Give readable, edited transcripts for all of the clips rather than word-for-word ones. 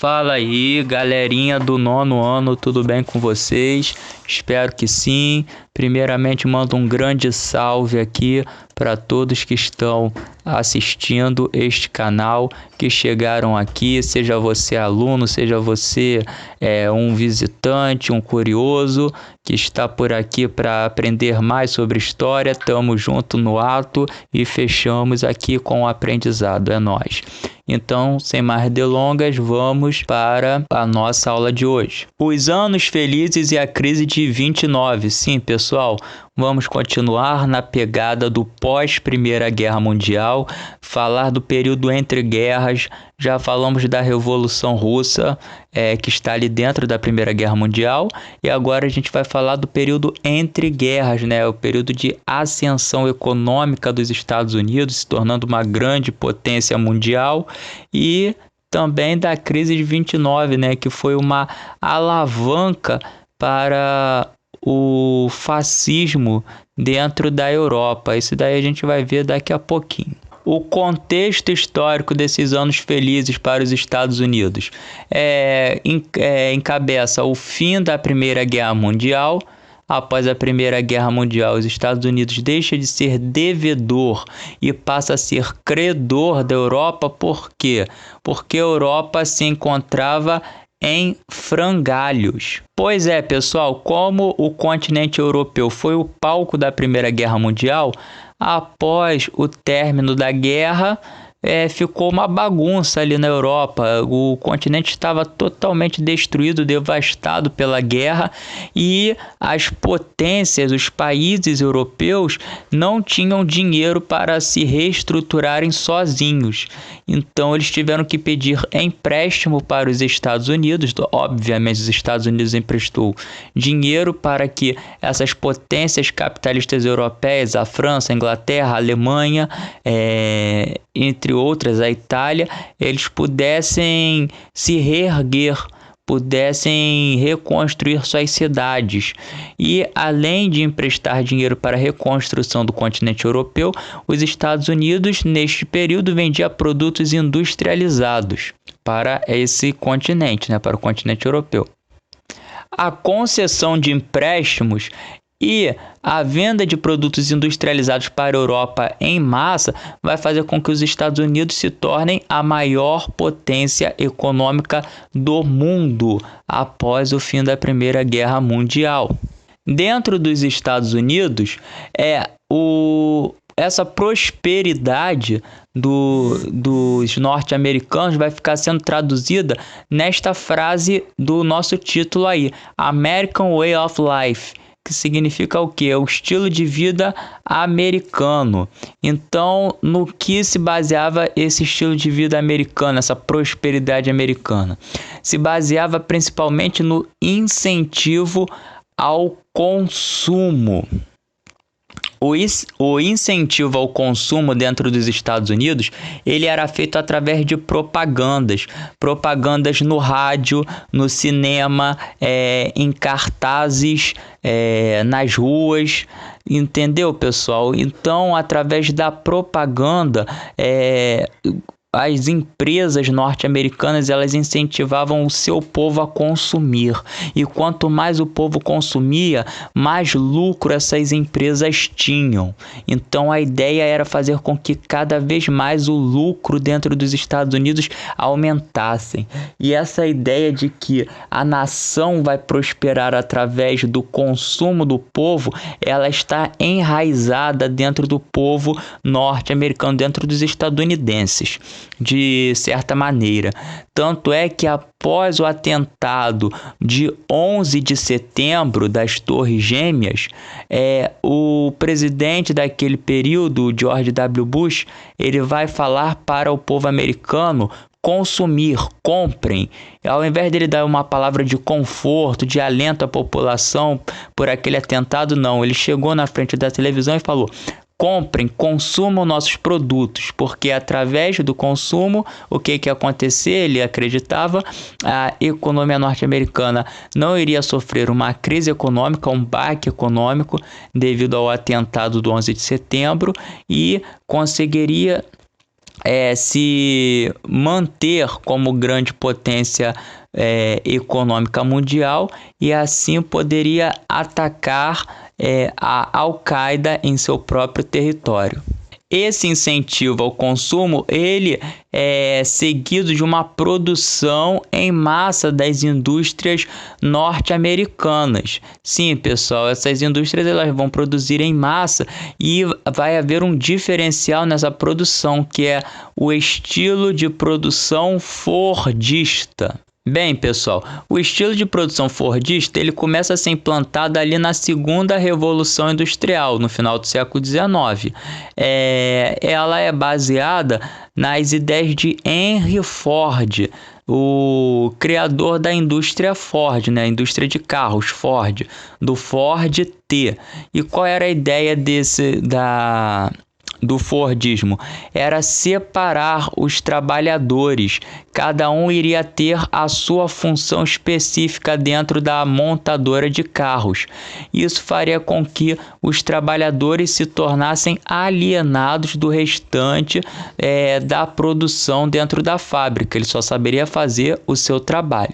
Fala aí, galerinha do nono ano, tudo bem com vocês? Espero que sim. Primeiramente, mando um grande salve aqui para todos que estão assistindo este canal, que chegaram aqui, seja você aluno, seja você um visitante, um curioso, que está por aqui para aprender mais sobre história. Tamo junto no ato e fechamos aqui com o aprendizado, é nóis. Então, sem mais delongas, vamos para a nossa aula de hoje. Os anos felizes e a crise de 29. Sim, pessoal, vamos continuar na pegada do pós-Primeira Guerra Mundial, falar do período entre guerras. Já falamos da Revolução Russa, que está ali dentro da Primeira Guerra Mundial, e agora a gente vai falar do período entre guerras, né? O período de ascensão econômica dos Estados Unidos, se tornando uma grande potência mundial, e também da crise de 29, né? Que foi uma alavanca para o fascismo dentro da Europa. Isso daí a gente vai ver daqui a pouquinho. O contexto histórico desses anos felizes para os Estados Unidos encabeça o fim da Primeira Guerra Mundial. Após a Primeira Guerra Mundial, os Estados Unidos deixa de ser devedor e passa a ser credor da Europa. Por quê? Porque a Europa se encontrava em frangalhos. Pois é, pessoal, como o continente europeu foi o palco da Primeira Guerra Mundial, após o término da guerra, ficou uma bagunça ali na Europa. O continente estava totalmente destruído, devastado pela guerra, e as potências, os países europeus, não tinham dinheiro para se reestruturarem sozinhos. Então eles tiveram que pedir empréstimo para os Estados Unidos. Obviamente os Estados Unidos emprestou dinheiro para que essas potências capitalistas europeias, a França, a Inglaterra, a Alemanha, entre outras, a Itália, eles pudessem se reerguer, pudessem reconstruir suas cidades. E além de emprestar dinheiro para a reconstrução do continente europeu, os Estados Unidos neste período vendia produtos industrializados para esse continente, para o continente europeu. A concessão de empréstimos e a venda de produtos industrializados para a Europa em massa vai fazer com que os Estados Unidos se tornem a maior potência econômica do mundo após o fim da Primeira Guerra Mundial. Dentro dos Estados Unidos, essa prosperidade dos norte-americanos vai ficar sendo traduzida nesta frase do nosso título aí, American Way of Life, que significa o quê? O estilo de vida americano. Então, no que se baseava esse estilo de vida americano, essa prosperidade americana? Se baseava principalmente no incentivo ao consumo. O incentivo ao consumo dentro dos Estados Unidos, ele era feito através de propagandas no rádio, no cinema, em cartazes, nas ruas, entendeu, pessoal? Então, através da propaganda, as empresas norte-americanas, elas incentivavam o seu povo a consumir, e quanto mais o povo consumia, mais lucro essas empresas tinham. Então a ideia era fazer com que cada vez mais o lucro dentro dos Estados Unidos aumentasse. E essa ideia de que a nação vai prosperar através do consumo do povo, ela está enraizada dentro do povo norte-americano, dentro dos estadunidenses, de certa maneira. Tanto é que após o atentado de 11 de setembro das Torres Gêmeas, o presidente daquele período, George W. Bush, ele vai falar para o povo americano consumir, comprem. Ao invés dele dar uma palavra de conforto, de alento à população por aquele atentado, não. Ele chegou na frente da televisão e falou: comprem, consumam nossos produtos, porque através do consumo, o que ia acontecer? Ele acreditava, a economia norte-americana não iria sofrer uma crise econômica, um baque econômico devido ao atentado do 11 de setembro, e conseguiria se manter como grande potência econômica mundial, e assim poderia atacar a Al-Qaeda em seu próprio território. Esse incentivo ao consumo, ele é seguido de uma produção em massa das indústrias norte-americanas. Sim, pessoal, essas indústrias elas vão produzir em massa e vai haver um diferencial nessa produção, que é o estilo de produção fordista. Bem, pessoal, o estilo de produção fordista ele começa a ser implantado ali na segunda Revolução Industrial, no final do século XIX. Ela é baseada nas ideias de Henry Ford, o criador da indústria Ford, né? A indústria de carros Ford, do Ford T. E qual era a ideia do Fordismo? Era separar os trabalhadores, cada um iria ter a sua função específica dentro da montadora de carros. Isso faria com que os trabalhadores se tornassem alienados do restante da produção dentro da fábrica, ele só saberia fazer o seu trabalho.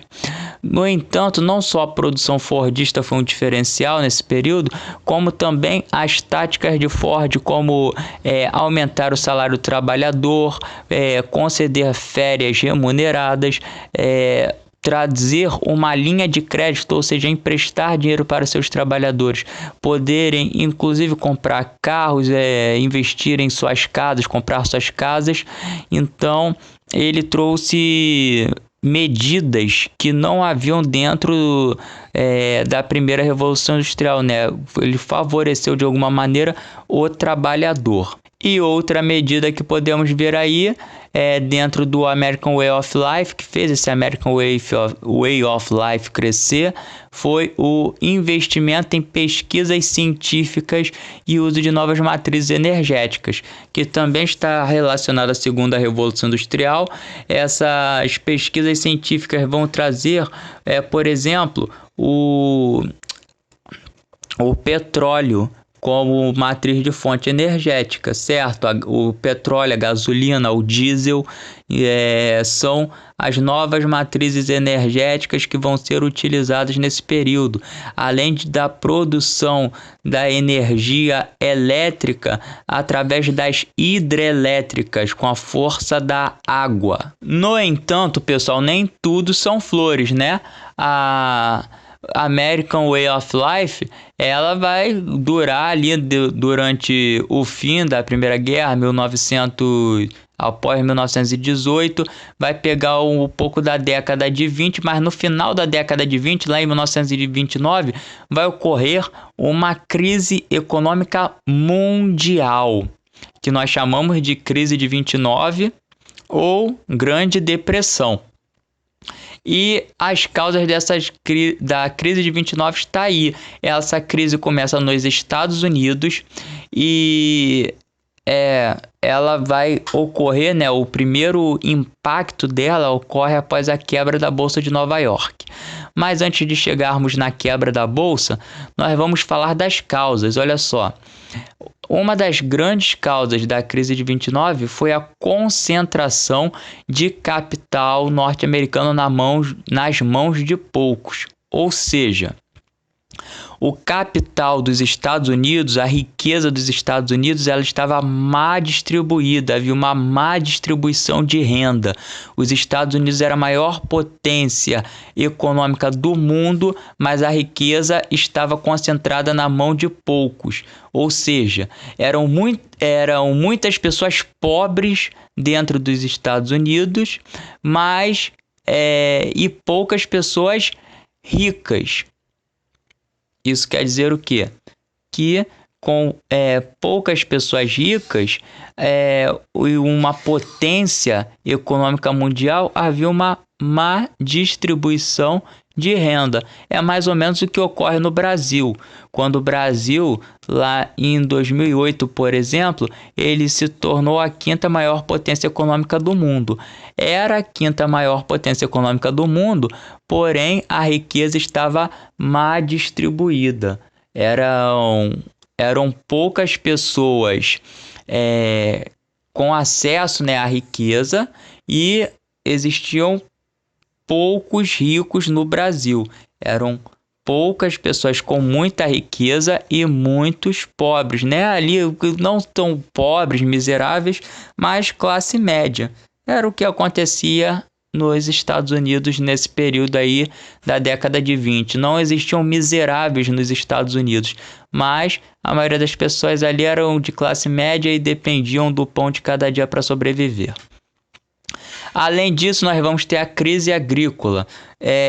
No entanto, não só a produção fordista foi um diferencial nesse período, como também as táticas de Ford, como aumentar o salário do trabalhador, conceder férias remuneradas, trazer uma linha de crédito, ou seja, emprestar dinheiro para seus trabalhadores poderem, inclusive, comprar carros, investir em suas casas, comprar suas casas. Então, ele trouxe medidas que não haviam dentro da primeira Revolução Industrial, né? Ele favoreceu de alguma maneira o trabalhador. E outra medida que podemos ver aí dentro do American Way of Life, que fez esse American Way of Life crescer, foi o investimento em pesquisas científicas e uso de novas matrizes energéticas, que também está relacionado à segunda Revolução Industrial. Essas pesquisas científicas vão trazer, por exemplo, o petróleo como matriz de fonte energética, certo? O petróleo, a gasolina, o diesel são as novas matrizes energéticas que vão ser utilizadas nesse período, além da produção da energia elétrica através das hidrelétricas com a força da água. No entanto, pessoal, nem tudo são flores, né? A American Way of Life, ela vai durar ali durante o fim da Primeira Guerra, após 1918, vai pegar um pouco da década de 20, mas no final da década de 20, lá em 1929, vai ocorrer uma crise econômica mundial, que nós chamamos de crise de 29 ou Grande Depressão. E as causas da crise de 29 está aí. Essa crise começa nos Estados Unidos e ela vai ocorrer, né? O primeiro impacto dela ocorre após a quebra da Bolsa de Nova York. Mas antes de chegarmos na quebra da Bolsa, nós vamos falar das causas. Olha só. Uma das grandes causas da crise de 29 foi a concentração de capital norte-americano nas mãos de poucos. Ou seja, o capital dos Estados Unidos, a riqueza dos Estados Unidos, ela estava má distribuída, havia uma má distribuição de renda. Os Estados Unidos era a maior potência econômica do mundo, mas a riqueza estava concentrada na mão de poucos. Ou seja, eram muitas pessoas pobres dentro dos Estados Unidos, e poucas pessoas ricas. Isso quer dizer o quê? Que com poucas pessoas ricas e uma potência econômica mundial, havia uma má distribuição de renda. É mais ou menos o que ocorre no Brasil. Quando o Brasil, lá em 2008, por exemplo, ele se tornou a quinta maior potência econômica do mundo. Era a quinta maior potência econômica do mundo, porém a riqueza estava má distribuída. Eram poucas pessoas com acesso, né, à riqueza, e existiam poucos ricos no Brasil. Eram poucas pessoas com muita riqueza e muitos pobres, né? Ali não tão pobres, miseráveis, mas classe média. Era o que acontecia nos Estados Unidos nesse período aí da década de 20. Não existiam miseráveis nos Estados Unidos, mas a maioria das pessoas ali eram de classe média e dependiam do pão de cada dia para sobreviver. Além disso, nós vamos ter a crise agrícola.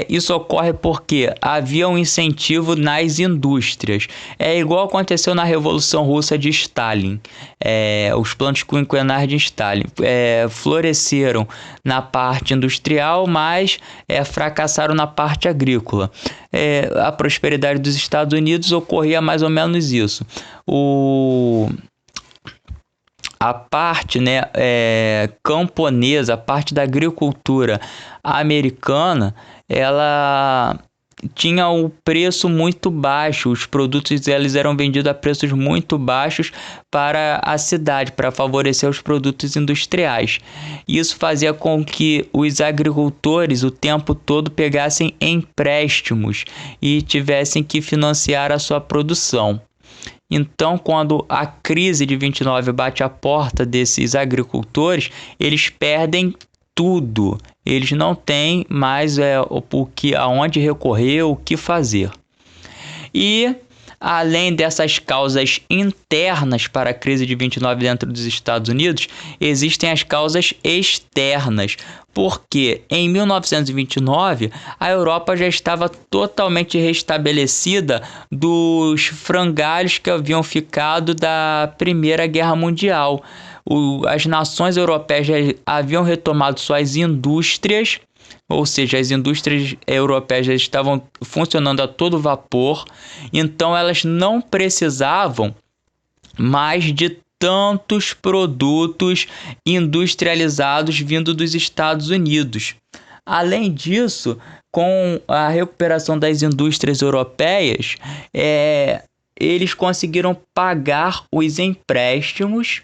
Isso ocorre porque havia um incentivo nas indústrias. É igual aconteceu na Revolução Russa de Stalin. Os planos quinquenais de Stalin floresceram na parte industrial, mas fracassaram na parte agrícola. A prosperidade dos Estados Unidos ocorria mais ou menos isso. A parte, né, camponesa, a parte da agricultura americana, ela tinha o preço muito baixo. Os produtos eles eram vendidos a preços muito baixos para a cidade, para favorecer os produtos industriais. Isso fazia com que os agricultores o tempo todo pegassem empréstimos e tivessem que financiar a sua produção. Então, quando a crise de 29 bate a porta desses agricultores, eles perdem tudo. Eles não têm mais aonde recorrer, o que fazer. E, além dessas causas internas para a crise de 29 dentro dos Estados Unidos, existem as causas externas, porque em 1929 a Europa já estava totalmente restabelecida dos frangalhos que haviam ficado da Primeira Guerra Mundial. As nações europeias já haviam retomado suas indústrias, ou seja, as indústrias europeias já estavam funcionando a todo vapor, então elas não precisavam mais de tantos produtos industrializados vindo dos Estados Unidos. Além disso, com a recuperação das indústrias europeias, eles conseguiram pagar os empréstimos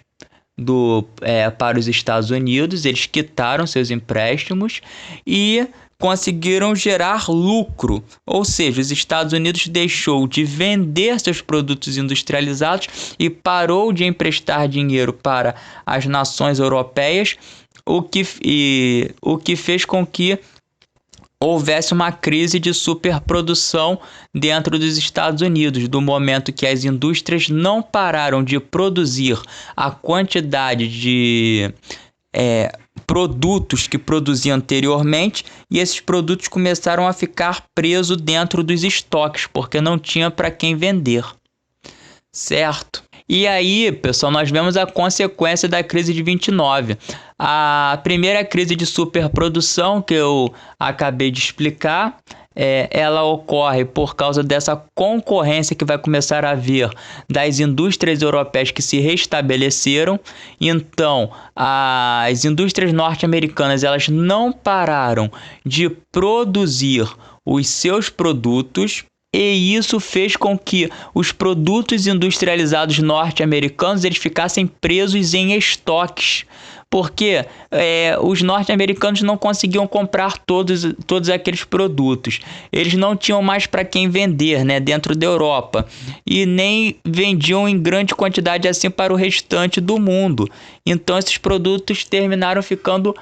para os Estados Unidos. Eles quitaram seus empréstimos e conseguiram gerar lucro, ou seja, os Estados Unidos deixou de vender seus produtos industrializados e parou de emprestar dinheiro para as nações europeias, o que fez com que houvesse uma crise de superprodução dentro dos Estados Unidos, do momento que as indústrias não pararam de produzir a quantidade de produtos que produziam anteriormente, e esses produtos começaram a ficar presos dentro dos estoques, porque não tinha para quem vender, certo? E aí, pessoal, nós vemos a consequência da crise de 29. A primeira crise de superprodução que eu acabei de explicar, ela ocorre por causa dessa concorrência que vai começar a haver das indústrias europeias que se restabeleceram. Então, as indústrias norte-americanas elas não pararam de produzir os seus produtos, e isso fez com que os produtos industrializados norte-americanos eles ficassem presos em estoques, porque os norte-americanos não conseguiam comprar todos aqueles produtos. Eles não tinham mais para quem vender, né, dentro da Europa, e nem vendiam em grande quantidade assim para o restante do mundo. Então esses produtos terminaram ficando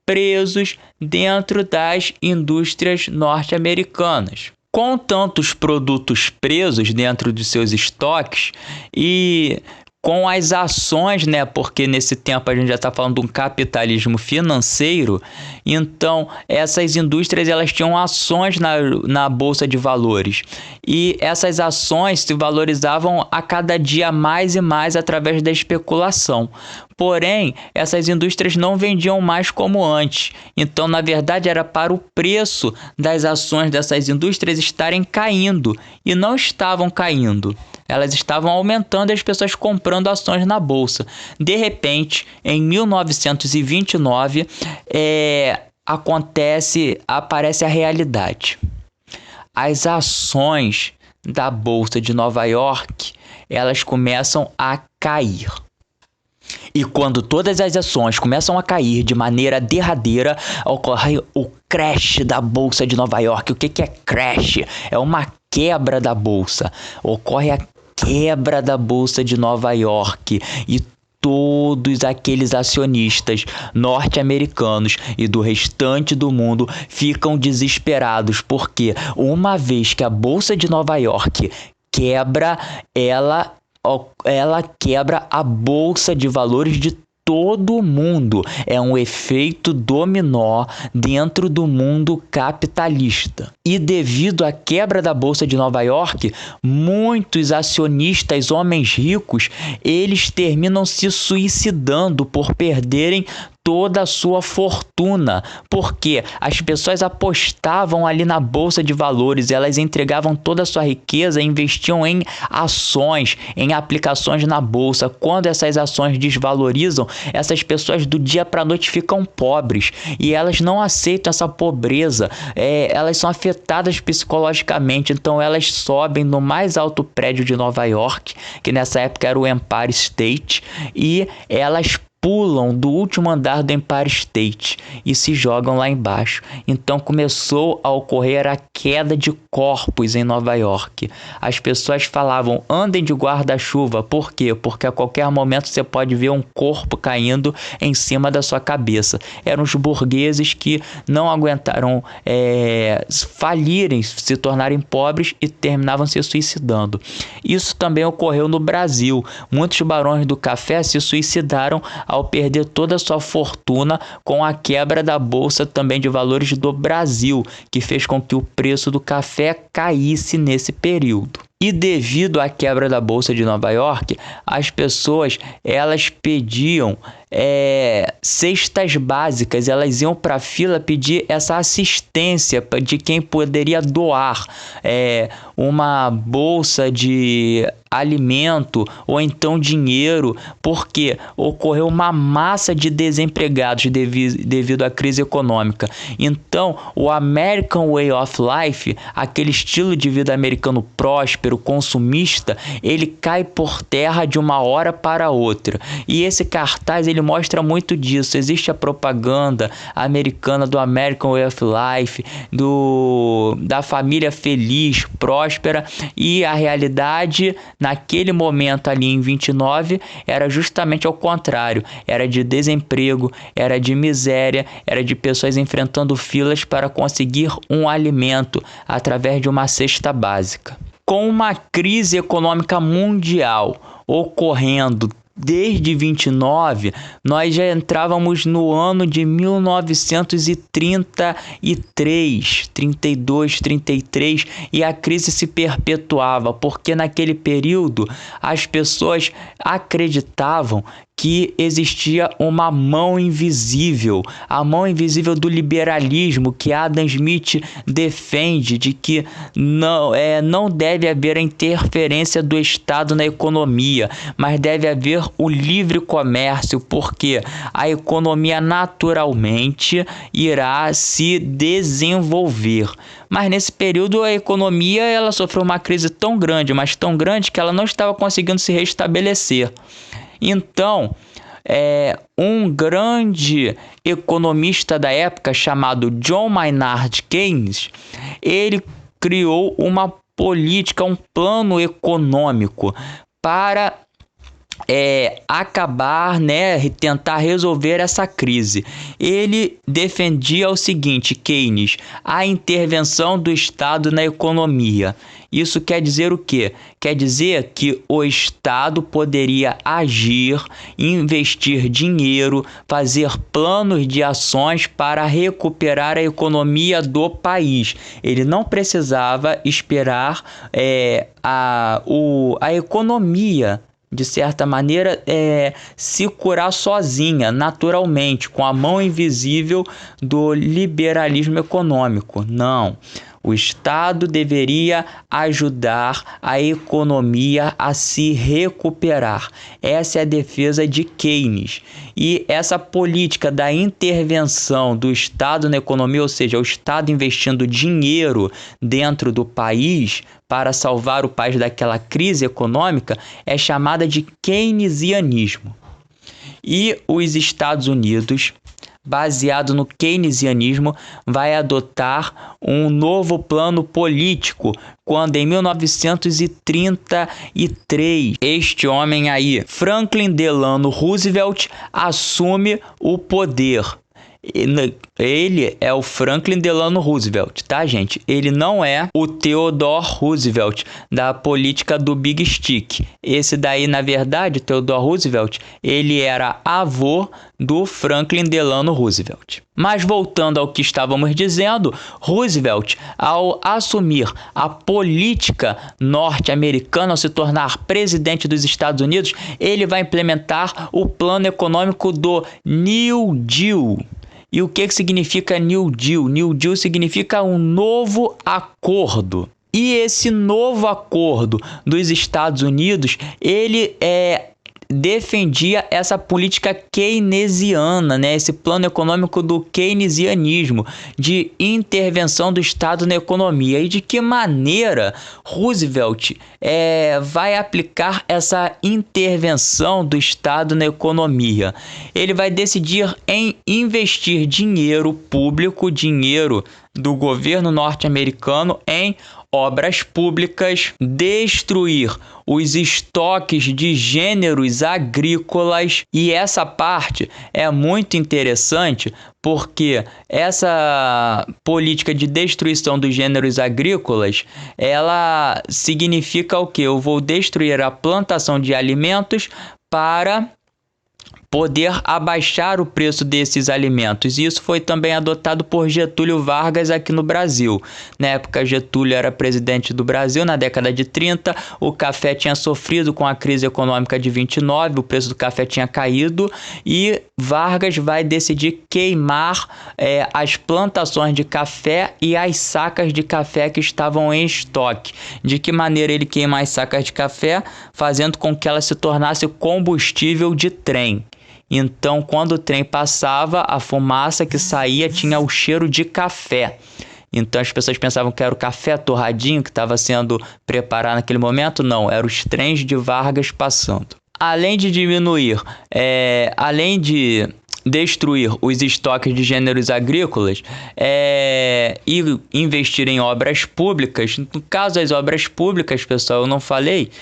presos dentro das indústrias norte-americanas. Com tantos produtos presos dentro de seus estoques e com as ações, né? Porque nesse tempo a gente já está falando de um capitalismo financeiro, então essas indústrias elas tinham ações na Bolsa de Valores, e essas ações se valorizavam a cada dia mais e mais através da especulação. Porém, essas indústrias não vendiam mais como antes. Então, na verdade, era para o preço das ações dessas indústrias estarem caindo, e não estavam caindo. Elas estavam aumentando e as pessoas comprando ações na bolsa. De repente, em 1929, aparece a realidade. As ações da Bolsa de Nova York, elas começam a cair. E quando todas as ações começam a cair de maneira derradeira, ocorre o crash da Bolsa de Nova York. O que é crash? É uma quebra da Bolsa. Ocorre a quebra da Bolsa de Nova York e todos aqueles acionistas norte-americanos e do restante do mundo ficam desesperados, porque uma vez que a Bolsa de Nova York quebra, ela quebra a bolsa de valores de todo mundo. É um efeito dominó dentro do mundo capitalista. E devido à quebra da Bolsa de Nova York, muitos acionistas, homens ricos, eles terminam se suicidando por perderem toda a sua fortuna, porque as pessoas apostavam ali na bolsa de valores, elas entregavam toda a sua riqueza, investiam em ações, em aplicações na bolsa. Quando essas ações desvalorizam, essas pessoas do dia para a noite ficam pobres e elas não aceitam essa pobreza, elas são afetadas psicologicamente, então elas sobem no mais alto prédio de Nova York, que nessa época era o Empire State, e elas pulam do último andar do Empire State e se jogam lá embaixo. Então começou a ocorrer a queda de corpos em Nova York. As pessoas falavam: andem de guarda-chuva. Por quê? Porque a qualquer momento você pode ver um corpo caindo em cima da sua cabeça. Eram os burgueses que não aguentaram falirem, se tornarem pobres e terminavam se suicidando. Isso também ocorreu no Brasil. Muitos barões do café se suicidaram ao perder toda a sua fortuna com a quebra da Bolsa também de Valores do Brasil, que fez com que o preço do café caísse nesse período. E devido à quebra da Bolsa de Nova York, as pessoas elas pediam cestas básicas, elas iam para a fila pedir essa assistência de quem poderia doar uma bolsa de alimento ou então dinheiro, porque ocorreu uma massa de desempregados devido à crise econômica. Então, o American Way of Life, aquele estilo de vida americano próspero, consumista, ele cai por terra de uma hora para outra. E esse cartaz ele mostra muito disso. Existe a propaganda americana do American Way of Life, da família feliz, próspera, e a realidade naquele momento ali em 29 era justamente ao contrário. Era de desemprego, era de miséria, era de pessoas enfrentando filas para conseguir um alimento através de uma cesta básica. Com uma crise econômica mundial ocorrendo desde 29, nós já entrávamos no ano de 1933, 32, 33, e a crise se perpetuava, porque naquele período as pessoas acreditavam que existia uma mão invisível, a mão invisível do liberalismo que Adam Smith defende, de que não deve haver a interferência do Estado na economia, mas deve haver o livre comércio, porque a economia naturalmente irá se desenvolver. Mas nesse período a economia ela sofreu uma crise tão grande, mas tão grande, que ela não estava conseguindo se restabelecer. Então, um grande economista da época chamado John Maynard Keynes, ele criou uma política, um plano econômico para acabar, tentar resolver essa crise. Ele defendia o seguinte, Keynes: a intervenção do Estado na economia. Isso quer dizer o quê? Quer dizer que o Estado poderia agir, investir dinheiro, fazer planos de ações para recuperar a economia do país. Ele não precisava esperar a economia, de certa maneira, se curar sozinha, naturalmente, com a mão invisível do liberalismo econômico. Não. O Estado deveria ajudar a economia a se recuperar. Essa é a defesa de Keynes. E essa política da intervenção do Estado na economia, ou seja, o Estado investindo dinheiro dentro do país para salvar o país daquela crise econômica, é chamada de keynesianismo. E os Estados Unidos, baseado no keynesianismo, vai adotar um novo plano político, quando em 1933, este homem aí, Franklin Delano Roosevelt, assume o poder. Ele é o Franklin Delano Roosevelt, tá, gente? Ele não é o Theodore Roosevelt da política do Big Stick. Esse daí, na verdade, Theodore Roosevelt, ele era avô do Franklin Delano Roosevelt. Mas voltando ao que estávamos dizendo, Roosevelt, ao assumir a política norte-americana, ao se tornar presidente dos Estados Unidos, ele vai implementar o plano econômico do New Deal. E o que significa New Deal? New Deal significa um novo acordo. E esse novo acordo dos Estados Unidos, ele defendia essa política keynesiana, né? Esse plano econômico do keynesianismo, de intervenção do Estado na economia. E de que maneira Roosevelt vai aplicar essa intervenção do Estado na economia? Ele vai decidir em investir dinheiro público, dinheiro do governo norte-americano, em obras públicas, destruir os estoques de gêneros agrícolas. E essa parte é muito interessante, porque essa política de destruição dos gêneros agrícolas, ela significa o quê? Eu vou destruir a plantação de alimentos para poder abaixar o preço desses alimentos. Isso foi também adotado por Getúlio Vargas aqui no Brasil. Na época, Getúlio era presidente do Brasil, na década de 30, o café tinha sofrido com a crise econômica de 29, o preço do café tinha caído e Vargas vai decidir queimar as plantações de café e as sacas de café que estavam em estoque. De que maneira ele queima as sacas de café? Fazendo com que ela se tornasse combustível de trem. Então, quando o trem passava, a fumaça que saía tinha o cheiro de café. Então, as pessoas pensavam que era o café torradinho que estava sendo preparado naquele momento. Não, eram os trens de Vargas passando. Além de diminuir, além de destruir os estoques de gêneros agrícolas e investir em obras públicas. No caso das obras públicas, pessoal, eu não falei,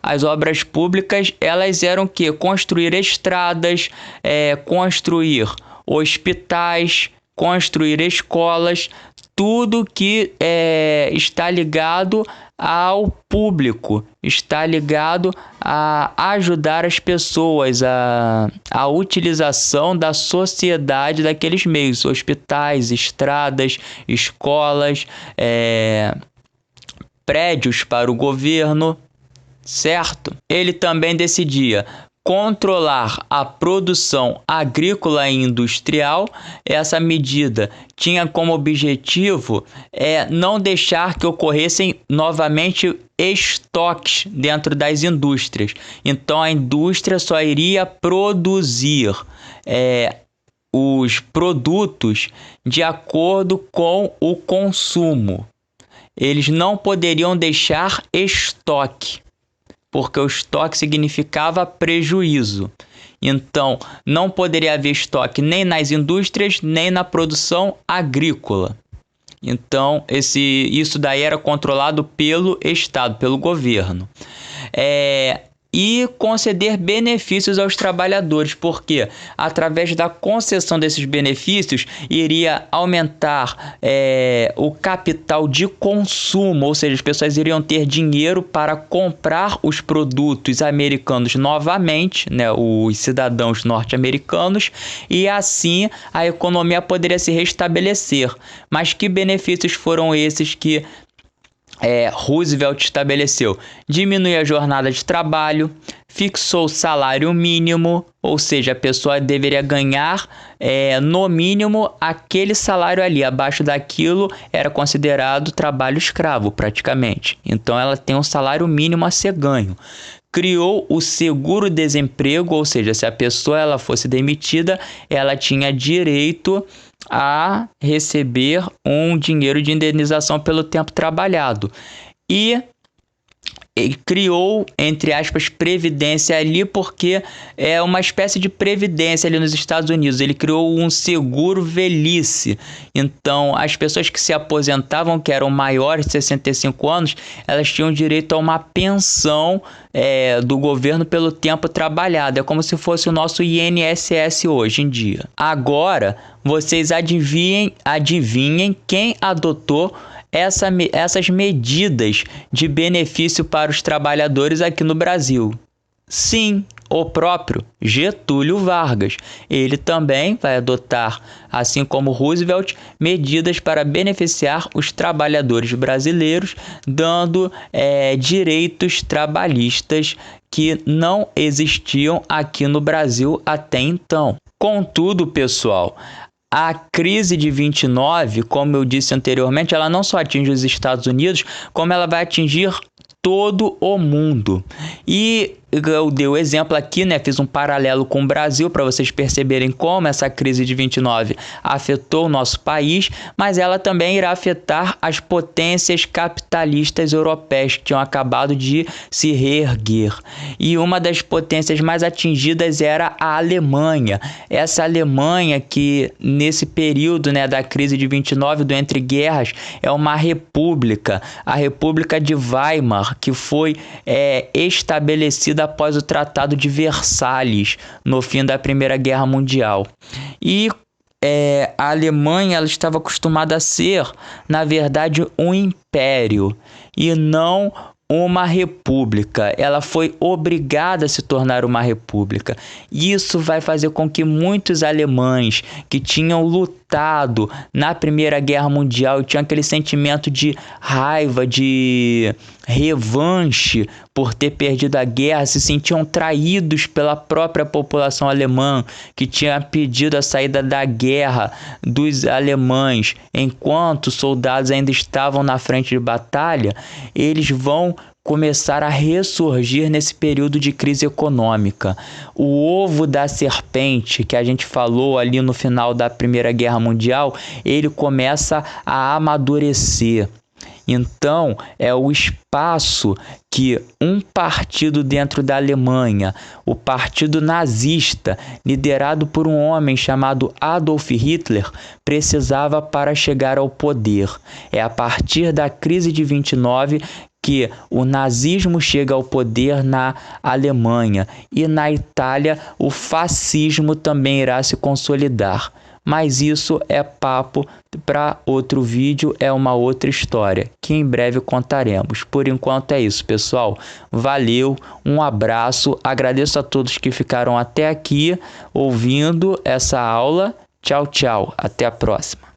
as obras públicas, elas eram o quê? Construir estradas, construir hospitais, construir escolas, tudo que está ligado ao público, está ligado a ajudar as pessoas, a utilização da sociedade daqueles meios, hospitais, estradas, escolas, prédios para o governo, certo? Ele também decidia controlar a produção agrícola e industrial. Essa medida tinha como objetivo não deixar que ocorressem novamente estoques dentro das indústrias. Então a indústria só iria produzir os produtos de acordo com o consumo. Eles não poderiam deixar estoque, porque o estoque significava prejuízo. Então, não poderia haver estoque nem nas indústrias, nem na produção agrícola. Então, isso daí era controlado pelo Estado, pelo governo. E conceder benefícios aos trabalhadores, porque através da concessão desses benefícios iria aumentar o capital de consumo, ou seja, as pessoas iriam ter dinheiro para comprar os produtos americanos novamente, né, os cidadãos norte-americanos, e assim a economia poderia se restabelecer. Mas que benefícios foram esses que Roosevelt estabeleceu? Diminuir a jornada de trabalho, fixou o salário mínimo, ou seja, a pessoa deveria ganhar no mínimo aquele salário ali. Abaixo daquilo era considerado trabalho escravo praticamente. Então ela tem um salário mínimo a ser ganho. Criou o seguro-desemprego, ou seja, se a pessoa ela fosse demitida, ela tinha direito a receber um dinheiro de indenização pelo tempo trabalhado. E ele criou, entre aspas, previdência ali, porque é uma espécie de previdência ali nos Estados Unidos. Ele criou um seguro velhice. Então, as pessoas que se aposentavam, que eram maiores de 65 anos, elas tinham direito a uma pensão do governo pelo tempo trabalhado. É como se fosse o nosso INSS hoje em dia. Agora, vocês adivinhem quem adotou essas medidas de benefício para os trabalhadores aqui no Brasil. Sim, o próprio Getúlio Vargas. Ele também vai adotar, assim como Roosevelt, medidas para beneficiar os trabalhadores brasileiros, dando direitos trabalhistas que não existiam aqui no Brasil até então. Contudo, pessoal, a crise de 29, como eu disse anteriormente, ela não só atinge os Estados Unidos, como ela vai atingir todo o mundo. E eu dei o exemplo aqui, né? Fiz um paralelo com o Brasil para vocês perceberem como essa crise de 29 afetou o nosso país, mas ela também irá afetar as potências capitalistas europeias que tinham acabado de se reerguer. E uma das potências mais atingidas era a Alemanha. Essa Alemanha que nesse período, né, da crise de 29, do entre guerras, é uma república, a República de Weimar, que foi estabelecida após o Tratado de Versalhes, no fim da Primeira Guerra Mundial. E a Alemanha ela estava acostumada a ser, na verdade, um império e não uma república. Ela foi obrigada a se tornar uma república. Isso vai fazer com que muitos alemães que tinham lutado na Primeira Guerra Mundial e tinham aquele sentimento de raiva, de revanche por ter perdido a guerra, se sentiam traídos pela própria população alemã, que tinha pedido a saída da guerra dos alemães enquanto os soldados ainda estavam na frente de batalha. Eles vão começar a ressurgir nesse período de crise econômica. O ovo da serpente, que a gente falou ali no final da Primeira Guerra Mundial, ele começa a amadurecer. Então, é o espaço que um partido dentro da Alemanha, o Partido Nazista, liderado por um homem chamado Adolf Hitler, precisava para chegar ao poder. É a partir da crise de 29 que o nazismo chega ao poder na Alemanha e na Itália o fascismo também irá se consolidar. Mas isso é papo para outro vídeo, é uma outra história que em breve contaremos. Por enquanto é isso, pessoal. Valeu, um abraço, agradeço a todos que ficaram até aqui ouvindo essa aula. Tchau, tchau, até a próxima.